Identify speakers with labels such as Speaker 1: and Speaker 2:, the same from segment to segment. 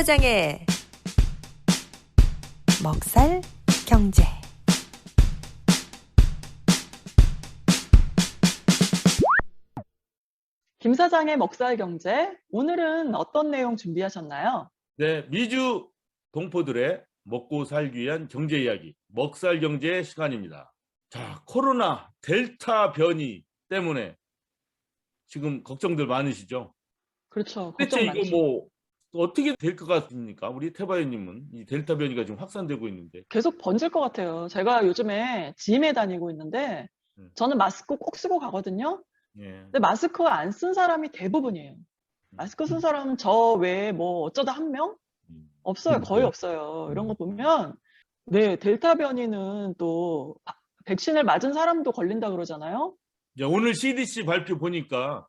Speaker 1: 사장의 먹살 경제.
Speaker 2: 김 사장의 먹살 경제, 오늘은 어떤 내용 준비하셨나요?
Speaker 3: 네, 미주 동포들의 먹고 살기 위한 경제 이야기, 먹살 경제의 시간입니다. 자, 코로나 델타 변이 때문에 지금 걱정들 많으시죠?
Speaker 2: 그렇죠.
Speaker 3: 대체
Speaker 2: 걱정
Speaker 3: 이거
Speaker 2: 많죠.
Speaker 3: 뭐 어떻게 될 것 같습니까? 우리 태바이님은 이 델타 변이가 지금 확산되고 있는데.
Speaker 2: 계속 번질 것 같아요. 제가 요즘에 짐에 다니고 있는데 저는 마스크 꼭 쓰고 가거든요.
Speaker 3: 예.
Speaker 2: 근데 마스크 안 쓴 사람이 대부분이에요. 마스크 쓴 사람은 저 외에 뭐 어쩌다 한 명? 없어요. 거의 없어요. 이런 거 보면 네, 델타 변이는 또 백신을 맞은 사람도 걸린다 그러잖아요.
Speaker 3: 야, 오늘 CDC 발표 보니까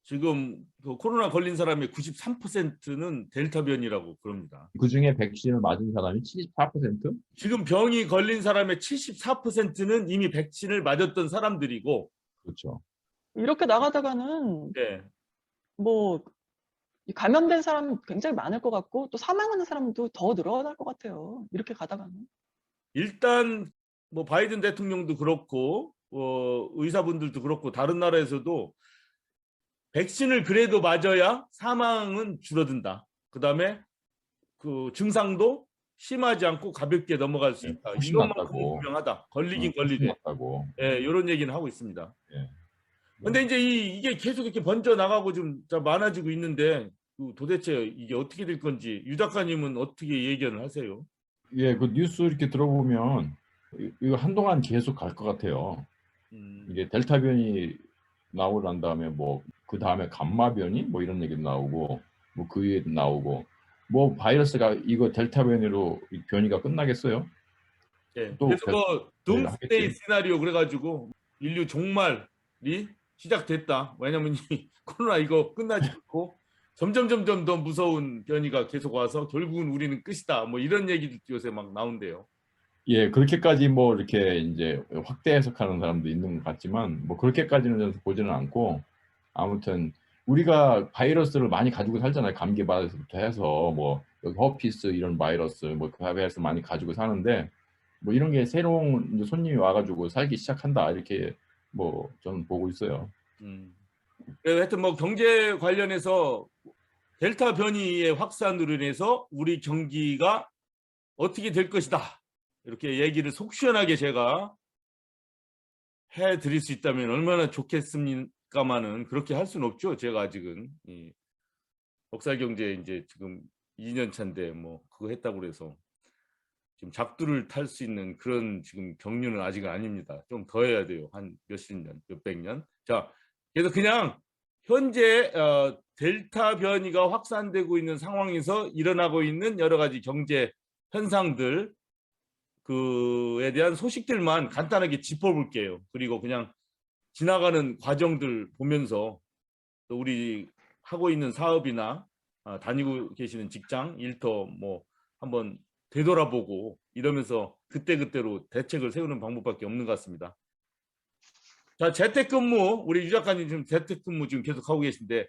Speaker 3: 지금 그 코로나 걸린 사람의 93%는 델타 변이라고 그럽니다.
Speaker 4: 그중에 백신을 맞은 사람이 74%?
Speaker 3: 지금 병이 걸린 사람의 74%는 이미 백신을 맞았던 사람들이고.
Speaker 4: 그렇죠.
Speaker 2: 이렇게 나가다가는
Speaker 3: 네.
Speaker 2: 뭐 감염된 사람 굉장히 많을 것 같고 또 사망하는 사람도 더 늘어날 것 같아요. 이렇게 가다가는.
Speaker 3: 일단 뭐 바이든 대통령도 그렇고 의사분들도 그렇고 다른 나라에서도 백신을 그래도 맞아야 사망은 줄어든다. 그다음에 그 증상도 심하지 않고 가볍게 넘어갈 수 있다.
Speaker 4: 훨씬
Speaker 3: 이것만큼은
Speaker 4: 낫다고.
Speaker 3: 분명하다. 걸리긴
Speaker 4: 훨씬
Speaker 3: 걸리되.
Speaker 4: 낫다고.
Speaker 3: 예, 이런 얘기는 하고 있습니다.
Speaker 4: 예.
Speaker 3: 근데 이제 이게 계속 이렇게 번져 나가고 좀 많아지고 있는데 도대체 이게 어떻게 될 건지 유 작가님은 어떻게 예견을 하세요?
Speaker 4: 예, 그 뉴스 이렇게 들어보면 이거 한동안 계속 갈 것 같아요. 이게 델타 변이 나오고 난 다음에 뭐 그 다음에 감마 변이 뭐 이런 얘기도 나오고 뭐 그 위에도 나오고 뭐 바이러스가 이거 델타 변이로 변이가 끝나겠어요?
Speaker 3: 네.
Speaker 4: 또
Speaker 3: 그래서 뭐 둠스데이
Speaker 4: 하겠지.
Speaker 3: 시나리오 그래가지고 인류 종말이 시작됐다. 왜냐면 이 코로나 이거 끝나지 않고 점점 더 무서운 변이가 계속 와서 결국은 우리는 끝이다. 뭐 이런 얘기도 요새 막 나온대요.
Speaker 4: 예, 그렇게까지 뭐 이렇게 이제 확대 해석하는 사람도 있는 것 같지만 뭐 그렇게까지는 저는 보지는 않고, 아무튼 우리가 바이러스를 많이 가지고 살잖아요. 감기 바이러스부터 해서 뭐 여기 허피스 이런 바이러스 뭐 그 바이러스 많이 가지고 사는데, 뭐 이런 게 새로운 이제 손님이 와가지고 살기 시작한다 이렇게 뭐 저는 보고 있어요.
Speaker 3: 하여튼 뭐 경제 관련해서 델타 변이의 확산으로 인해서 우리 경기가 어떻게 될 것이다. 이렇게 얘기를 속 시원하게 제가 해드릴 수 있다면 얼마나 좋겠습니까마는 그렇게 할 수는 없죠. 제가 아직은 먹살경제 이제 지금 2년 차인데 뭐 그거 했다고 그래서 지금 작두를 탈 수 있는 그런 지금 경륜은 아직은 아닙니다. 좀 더 해야 돼요. 한 몇십 년, 몇백 년. 자, 그래서 그냥 현재 델타 변이가 확산되고 있는 상황에서 일어나고 있는 여러 가지 경제 현상들 그에 대한 소식들만 간단하게 짚어볼게요. 그리고 그냥 지나가는 과정들 보면서 또 우리 하고 있는 사업이나 다니고 계시는 직장, 일터 뭐 한번 되돌아보고 이러면서 그때그때로 대책을 세우는 방법밖에 없는 것 같습니다. 자, 재택근무, 우리 유 작가님 지금 재택근무 지금 계속 하고 계신데,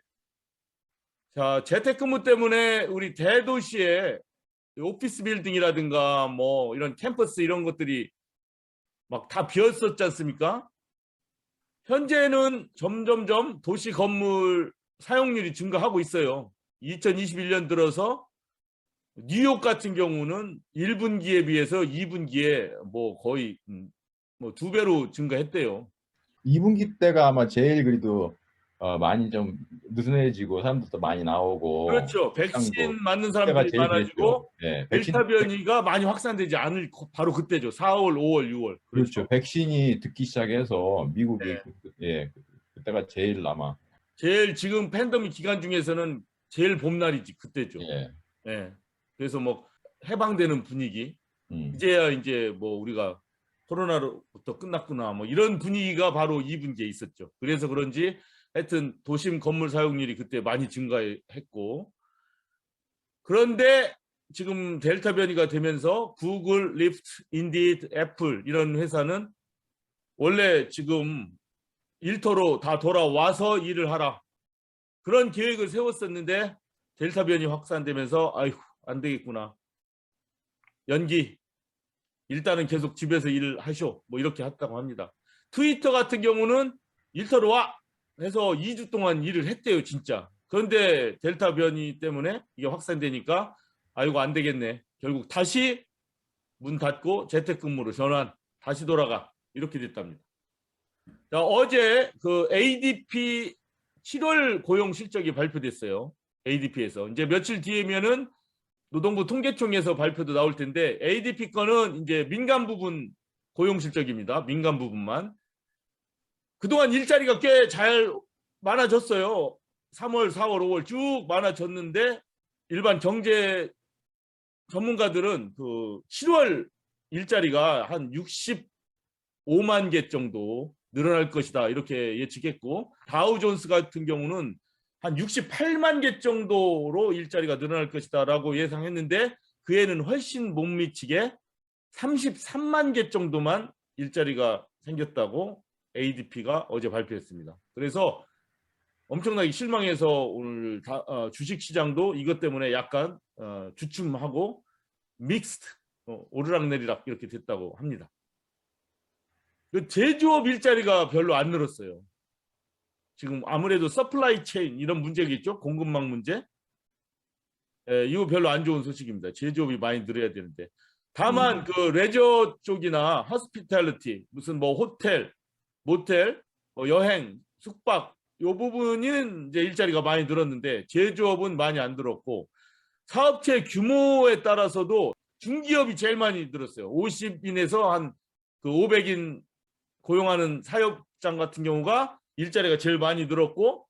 Speaker 3: 자, 재택근무 때문에 우리 대도시에 오피스 빌딩이라든가 뭐 이런 캠퍼스 이런 것들이 막 다 비었었지 않습니까? 현재는 점점점 도시 건물 사용률이 증가하고 있어요. 2021년 들어서 뉴욕 같은 경우는 1분기에 비해서 2분기에 뭐 거의 뭐 2배로 증가했대요.
Speaker 4: 2분기 때가 아마 제일 그래도 많이 좀 느슨해지고 사람들도 많이 나오고.
Speaker 3: 그렇죠. 백신 맞는 사람들이
Speaker 4: 제일
Speaker 3: 많아지고
Speaker 4: 네,
Speaker 3: 델타 변이가 많이 확산되지 않을 바로 그때죠. 4월, 5월, 6월.
Speaker 4: 그렇죠. 백신이 듣기 시작해서 미국이
Speaker 3: 네.
Speaker 4: 그때가 제일 아마
Speaker 3: 제일 지금 팬데믹 기간 중에서는 제일 봄날이지 그때죠.
Speaker 4: 예.
Speaker 3: 네. 그래서 뭐 해방되는 분위기. 이제야 이제 뭐 우리가 코로나로부터 끝났구나 뭐 이런 분위기가 바로 2분기에 있었죠. 그래서 그런지 하여튼 도심 건물 사용률이 그때 많이 증가했고, 그런데 지금 델타 변이가 되면서 구글, 리프트, 인디드, 애플 이런 회사는 원래 지금 일터로 다 돌아와서 일을 하라 그런 계획을 세웠었는데 델타 변이 확산되면서 아이고 안 되겠구나. 연기. 일단은 계속 집에서 일하쇼. 뭐 이렇게 했다고 합니다. 트위터 같은 경우는 일터로 와 해서 2주 동안 일을 했대요, 진짜. 그런데 델타 변이 때문에 이게 확산되니까 아이고 안 되겠네. 결국 다시 문 닫고 재택근무로 전환, 다시 돌아가. 이렇게 됐답니다. 자, 어제 그 ADP 7월 고용 실적이 발표됐어요. ADP에서. 이제 며칠 뒤에면은 노동부 통계청에서 발표도 나올 텐데 ADP 거는 이제 민간 부분 고용 실적입니다. 민간 부분만. 그동안 일자리가 꽤 잘 많아졌어요. 3월, 4월, 5월 쭉 많아졌는데 일반 경제 전문가들은 그 7월 일자리가 한 65만 개 정도 늘어날 것이다 이렇게 예측했고 다우존스 같은 경우는 한 68만 개 정도로 일자리가 늘어날 것이다 라고 예상했는데 그에는 훨씬 못 미치게 33만 개 정도만 일자리가 생겼다고 ADP가 어제 발표했습니다. 그래서 엄청나게 실망해서 오늘 주식시장도 이것 때문에 약간 주춤하고 믹스드 오르락내리락 이렇게 됐다고 합니다. 제조업 일자리가 별로 안 늘었어요. 지금 아무래도 서플라이 체인 이런 문제겠죠. 공급망 문제. 이거 별로 안 좋은 소식입니다. 제조업이 많이 늘어야 되는데. 다만 그 레저 쪽이나 허스피탈리티 무슨 뭐 호텔, 모텔, 여행, 숙박 이 부분은 이제 일자리가 많이 늘었는데 제조업은 많이 안 늘었고 사업체 규모에 따라서도 중기업이 제일 많이 늘었어요. 50인에서 한 그 500인 고용하는 사업장 같은 경우가 일자리가 제일 많이 늘었고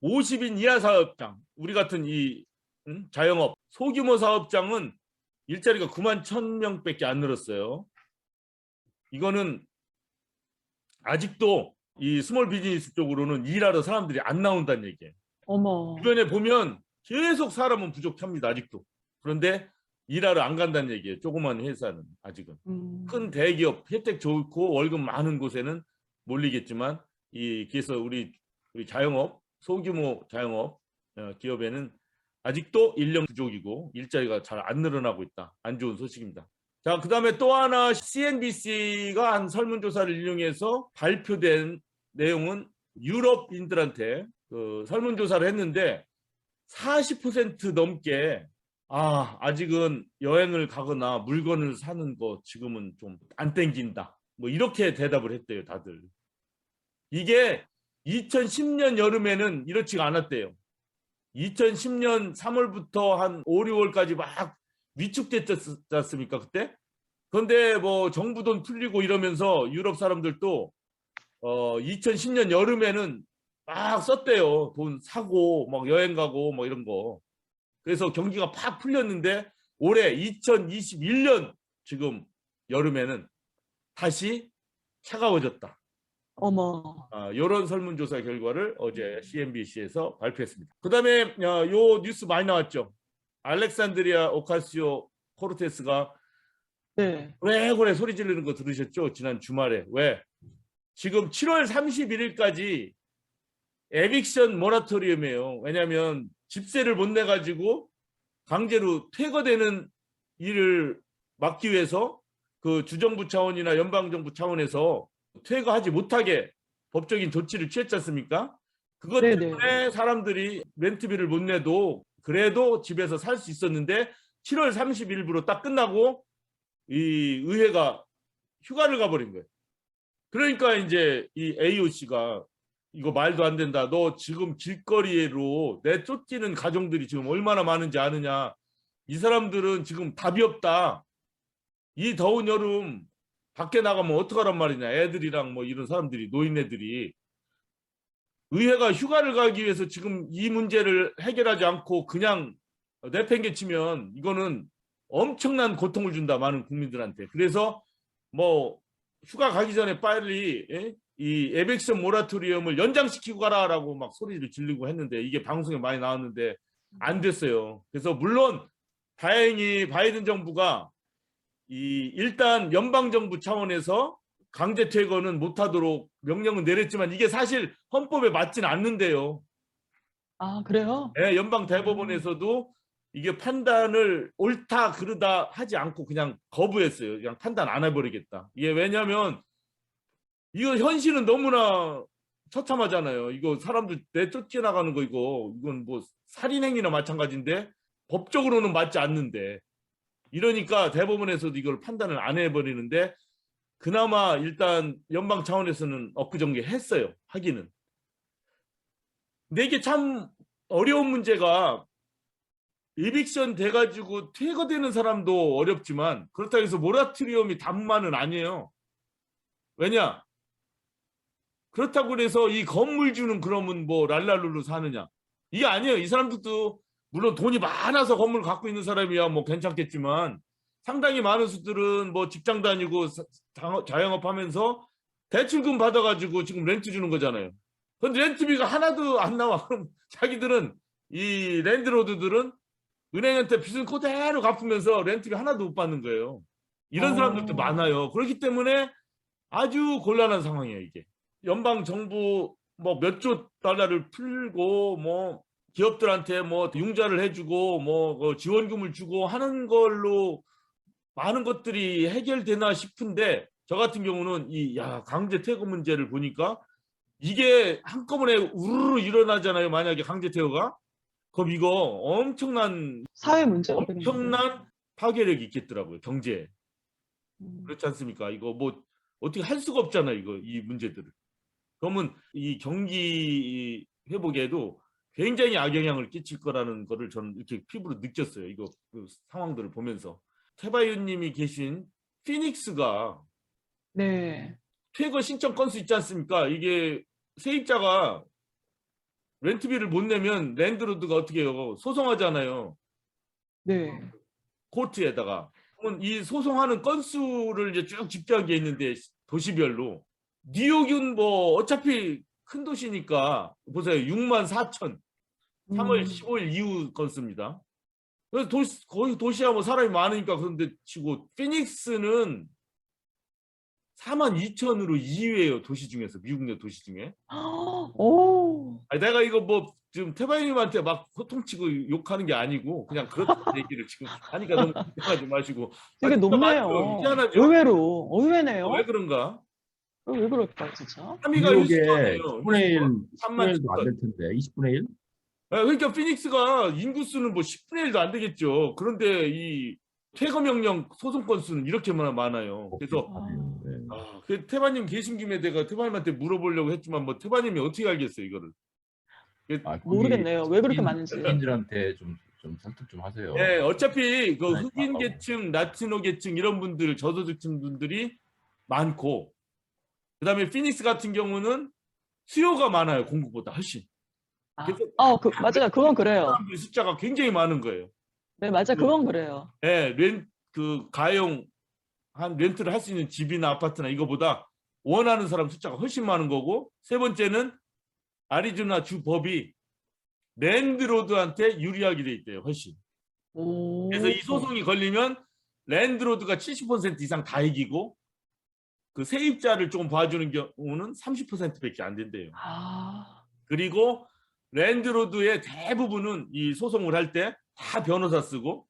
Speaker 3: 50인 이하 사업장, 우리 같은 이 자영업, 소규모 사업장은 일자리가 9만 1,000명밖에 안 늘었어요. 이거는 아직도 이 스몰 비즈니스 쪽으로는 일하러 사람들이 안 나온다는 얘기예요.
Speaker 2: 어머.
Speaker 3: 주변에 보면 계속 사람은 부족합니다. 아직도. 그런데 일하러 안 간다는 얘기예요. 조그만 회사는 아직은. 큰 대기업, 혜택 좋고 월급 많은 곳에는 몰리겠지만 그래서 우리 자영업, 소규모 자영업 기업에는 아직도 인력 부족이고 일자리가 잘 안 늘어나고 있다. 안 좋은 소식입니다. 자, 그 다음에 또 하나 CNBC가 한 설문조사를 인용해서 발표된 내용은 유럽인들한테 그 설문조사를 했는데 40% 넘게 아직은 여행을 가거나 물건을 사는 거 지금은 좀 안 땡긴다. 뭐 이렇게 대답을 했대요, 다들. 이게 2010년 여름에는 이렇지가 않았대요. 2010년 3월부터 한 5, 6월까지 막 위축됐지 않습니까, 그때? 그런데 뭐 정부 돈 풀리고 이러면서 유럽 사람들도 2010년 여름에는 막 썼대요. 돈 사고 막 여행 가고 뭐 이런 거. 그래서 경기가 팍 풀렸는데 올해 2021년 지금 여름에는 다시 차가워졌다.
Speaker 2: 어머.
Speaker 3: 이런 설문조사 결과를 어제 CNBC에서 발표했습니다. 그 다음에 요 뉴스 많이 나왔죠. 알렉산드리아 오카시오 코르테스가
Speaker 2: 네.
Speaker 3: 고래고래 소리 지르는 거 들으셨죠? 지난 주말에. 왜? 지금 7월 31일까지 에빅션 모라토리엄이에요. 왜냐하면 집세를 못 내가지고 강제로 퇴거되는 일을 막기 위해서 그 주정부 차원이나 연방정부 차원에서 퇴거하지 못하게 법적인 조치를 취했지 않습니까? 그것 때문에 사람들이 렌트비를 못 내도 그래도 집에서 살 수 있었는데 7월 30일부로 딱 끝나고 이 의회가 휴가를 가버린 거예요. 그러니까 이제 이 AOC가 이거 말도 안 된다. 너 지금 길거리로 내쫓기는 가정들이 지금 얼마나 많은지 아느냐. 이 사람들은 지금 답이 없다. 이 더운 여름 밖에 나가면 어떡하란 말이냐. 애들이랑 뭐 이런 사람들이, 노인네들이. 의회가 휴가를 가기 위해서 지금 이 문제를 해결하지 않고 그냥 내팽개치면 이거는 엄청난 고통을 준다. 많은 국민들한테. 그래서 뭐 휴가 가기 전에 빨리 이 에빅션 모라토리엄을 연장시키고 가라라고 막 소리를 지르고 했는데 이게 방송에 많이 나왔는데 안 됐어요. 그래서 물론 다행히 바이든 정부가 일단 연방정부 차원에서 강제 퇴거는 못하도록 명령은 내렸지만 이게 사실 헌법에 맞지는 않는데요.
Speaker 2: 아, 그래요?
Speaker 3: 네, 연방 대법원에서도 이게 판단을 옳다 그르다 하지 않고 그냥 거부했어요. 그냥 판단 안 해버리겠다. 이게 왜냐하면 이거 현실은 너무나 처참하잖아요. 이거 사람들 내쫓겨나가는 거 이건 뭐 살인행위나 마찬가지인데 법적으로는 맞지 않는데 이러니까 대법원에서도 이걸 판단을 안 해버리는데 그나마 일단 연방 차원에서는 엊그저께 했어요. 하기는. 근데 이게 참 어려운 문제가 에빅션 돼가지고 퇴거되는 사람도 어렵지만 그렇다고 해서 모라토리엄이 답만은 아니에요. 왜냐? 그렇다고 해서 이 건물주는 그러면 뭐 랄랄룰루 사느냐? 이게 아니에요. 이 사람들도 물론 돈이 많아서 건물 갖고 있는 사람이야 뭐 괜찮겠지만 상당히 많은 수들은 뭐 직장 다니고 자영업하면서 대출금 받아가지고 지금 렌트 주는 거잖아요. 근데 렌트비가 하나도 안 나와. 그럼 자기들은 이 랜드로드들은 은행한테 빚은 그대로 갚으면서 렌트비 하나도 못 받는 거예요. 이런 사람들도 많아요. 그렇기 때문에 아주 곤란한 상황이에요, 이게. 연방 정부 뭐 몇 조 달러를 풀고 뭐 기업들한테 뭐 융자를 해주고 뭐 지원금을 주고 하는 걸로 많은 것들이 해결되나 싶은데 저 같은 경우는 이 강제 퇴거 문제를 보니까 이게 한꺼번에 우르르 일어나잖아요. 만약에 강제 퇴거가 그럼 이거 엄청난
Speaker 2: 사회 문제가
Speaker 3: 엄청난 파괴력이 있겠더라고요. 경제에. 그렇지 않습니까? 이거 뭐 어떻게 할 수가 없잖아요. 이거 이 문제들을. 그러면 이 경기 회복에도 굉장히 악영향을 끼칠 거라는 거를 저는 이렇게 피부로 느꼈어요. 이거 그 상황들을 보면서. 태바유님이 계신 피닉스가
Speaker 2: 네.
Speaker 3: 퇴거 신청 건수 있지 않습니까? 이게 세입자가 렌트비를 못 내면 랜드로드가 어떻게 해요? 소송하잖아요.
Speaker 2: 네.
Speaker 3: 코र्트에다가. 그러면 이 소송하는 건수를 이제 쭉 집계한 게 있는데 도시별로 뉴욕은 뭐 어차피 큰 도시니까 보세요. 64,000 3월 15일 이후 건수입니다. 그래서 거의 도시야 뭐 사람이 많으니까 그런데 치고 피닉스는 42,000으로 2위예요. 도시 중에서 미국 내 도시 중에.
Speaker 2: 오.
Speaker 3: 아니, 내가 이거 뭐 지금 태바님한테 막 호통치고 욕하는 게 아니고 그냥 그렇다는 얘기를 지금 하니까 너무 걱정하지 마시고.
Speaker 2: 되게
Speaker 3: 진짜
Speaker 2: 높네요.
Speaker 3: 많죠. 희한하죠?
Speaker 2: 의외네요.
Speaker 3: 왜 그런가?
Speaker 2: 왜 그럴까 진짜?
Speaker 3: 3위가
Speaker 4: 뉴욕에
Speaker 3: 20%예요.
Speaker 4: 10분의 1,
Speaker 3: 3만
Speaker 4: 10분의 1도 안 될 텐데 20분의 1?
Speaker 3: 그러니까 피닉스가 인구수는 뭐 10분의 1도 안 되겠죠. 그런데 이 퇴거 명령 소송 건수는 이렇게만 많아요. 그래서 그 태바님 계신 김에 내가 태바님한테 물어보려고 했지만 뭐 태바님이 어떻게 알겠어요 이거를?
Speaker 2: 모르겠네요. 왜 그렇게 많은지.
Speaker 4: 흑인들한테 좀 설득 좀 하세요.
Speaker 3: 네, 어차피 그
Speaker 4: 네,
Speaker 3: 흑인 계층, 라티노 계층 이런 분들 저소득층 분들이 많고, 그다음에 피닉스 같은 경우는 수요가 많아요 공급보다 훨씬.
Speaker 2: 맞아요. 그건 그래요.
Speaker 3: 사람들 숫자가 굉장히 많은 거예요.
Speaker 2: 네, 맞아요. 그건 그래요.
Speaker 3: 네, 가용 한 렌트를 할 수 있는 집이나 아파트나 이거보다 원하는 사람 숫자가 훨씬 많은 거고, 세 번째는 아리조나 주 법이 랜드로드한테 유리하게 돼 있대요, 훨씬. 그래서 이 소송이 걸리면 랜드로드가 70% 이상 다 이기고 그 세입자를 조금 봐주는 경우는 30%밖에 안 된대요. 그리고 랜드로드의 대부분은 이 소송을 할 때 다 변호사 쓰고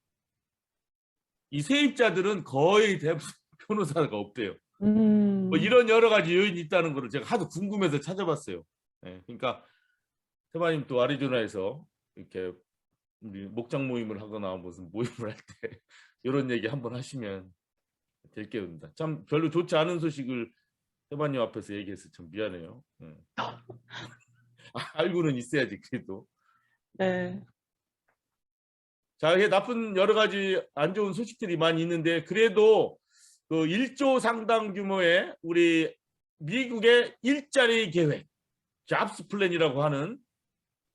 Speaker 3: 이 세입자들은 거의 대부분 변호사가 없대요. 뭐 이런 여러 가지 요인이 있다는 거를 제가 하도 궁금해서 찾아봤어요. 네, 그러니까 태바님 또 아리조나에서 이렇게 우리 목장 모임을 하거나 무슨 모임을 할 때 이런 얘기 한번 하시면 될 게 없습니다. 참 별로 좋지 않은 소식을 태바님 앞에서 얘기해서 참 미안해요. 알고는 있어야지 그래도.
Speaker 2: 네.
Speaker 3: 자, 이게 나쁜 여러 가지 안 좋은 소식들이 많이 있는데 그래도 그 1조 상당 규모의 우리 미국의 일자리 계획, 잡스 플랜이라고 하는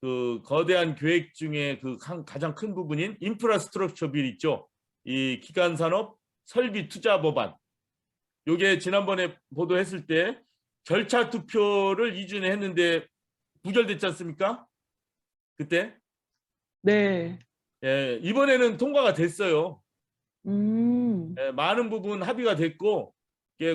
Speaker 3: 그 거대한 계획 중에 그 가장 큰 부분인 인프라스트럭처 빌 있죠. 이 기간산업 설비 투자 법안. 요게 지난번에 보도했을 때 절차 투표를 2주에 했는데 부결됐지 않습니까? 그때?
Speaker 2: 네.
Speaker 3: 예, 이번에는 통과가 됐어요.
Speaker 2: 예,
Speaker 3: 많은 부분 합의가 됐고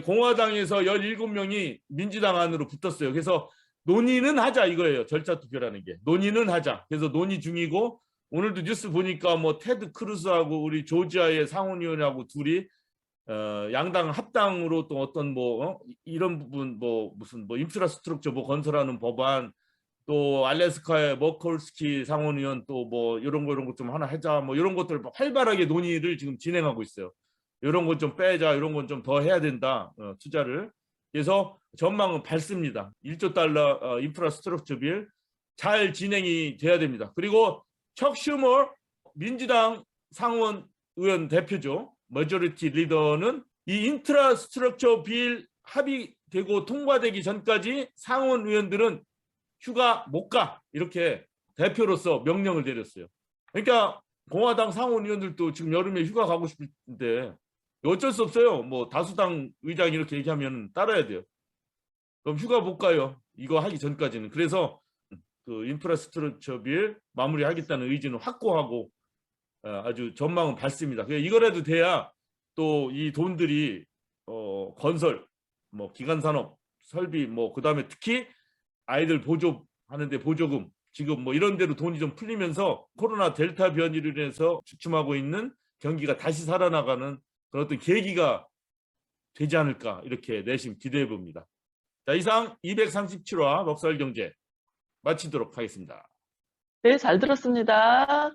Speaker 3: 공화당에서 17명이 민주당 안으로 붙었어요. 그래서 논의는 하자 이거예요. 절차 투표라는 게. 논의는 하자. 그래서 논의 중이고 오늘도 뉴스 보니까 뭐 테드 크루스하고 우리 조지아의 상원의원하고 둘이 양당 합당으로 또 어떤 뭐 이런 부분 뭐 무슨 뭐 인프라스트럭처 뭐 건설하는 법안, 또 알래스카의 머컬스키 상원의원 또 뭐 이런 거 좀 하나 하자 뭐 이런 것들 활발하게 논의를 지금 진행하고 있어요. 이런 것 좀 빼자, 이런 건 좀 더 해야 된다, 투자를. 그래서 전망은 밝습니다. 1조 달러 인프라스트럭처 빌 잘 진행이 돼야 됩니다. 그리고 척 슈머 민주당 상원 의원 대표죠. 머저리티 리더는 이 인프라스트럭처 빌 합의되고 통과되기 전까지 상원 의원들은 휴가 못 가, 이렇게 대표로서 명령을 내렸어요. 그러니까 공화당 상원 의원들도 지금 여름에 휴가 가고 싶은데 어쩔 수 없어요. 뭐 다수당 의장이 이렇게 얘기하면 따라야 돼요. 그럼 휴가 못 가요, 이거 하기 전까지는. 그래서 그 인프라스트럭처 빌 마무리하겠다는 의지는 확고하고 아주 전망은 밝습니다. 이거라도 돼야 또 이 돈들이 건설, 뭐 기간산업, 설비, 뭐 그다음에 특히 아이들 보조하는데 보조금, 지금 뭐 이런 데로 돈이 좀 풀리면서 코로나 델타 변이로 인해서 주춤하고 있는 경기가 다시 살아나가는 그런 어떤 계기가 되지 않을까, 이렇게 내심 기대해 봅니다. 자, 이상 237화 먹살경제 마치도록 하겠습니다.
Speaker 2: 네, 잘 들었습니다.